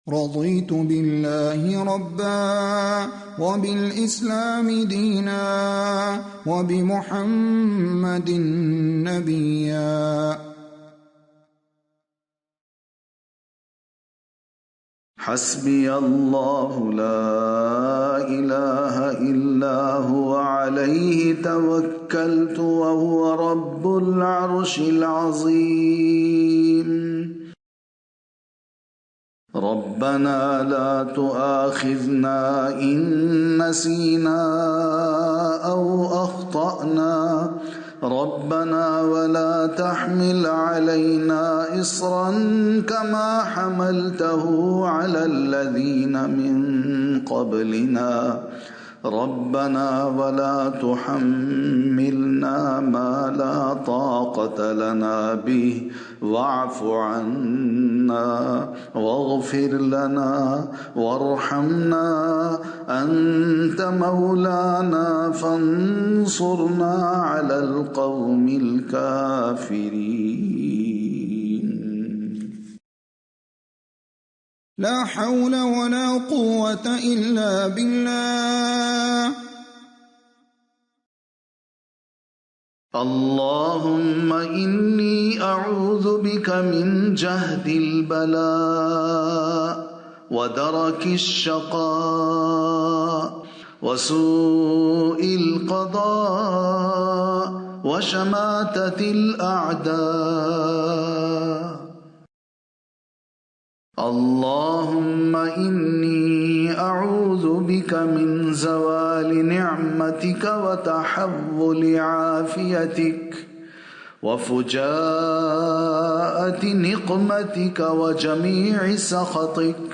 رضيت بالله ربا وبالإسلام دينا وبمحمد نبيا. حسبي الله لا إله إلا هو عليه توكلت وهو رب العرش العظيم. ربنا لا تؤاخذنا إن نسينا أو أخطأنا ربنا ولا تحمل علينا إصرا كما حملته على الذين من قبلنا ربنا ولا تحملنا ما لا طاقة لنا به واعف عنا واغفر لنا وارحمنا أنت مولانا فانصرنا على القوم الكافرين. لا حول ولا قوة إلا بالله. اللهم إني أعوذ بك من جهد البلاء ودرك الشقاء وسوء القضاء وشماتة الأعداء. اللهم إني أعوذ بك من زوال نعمتك وتحول عافيتك وفجاءة نقمتك وجميع سخطك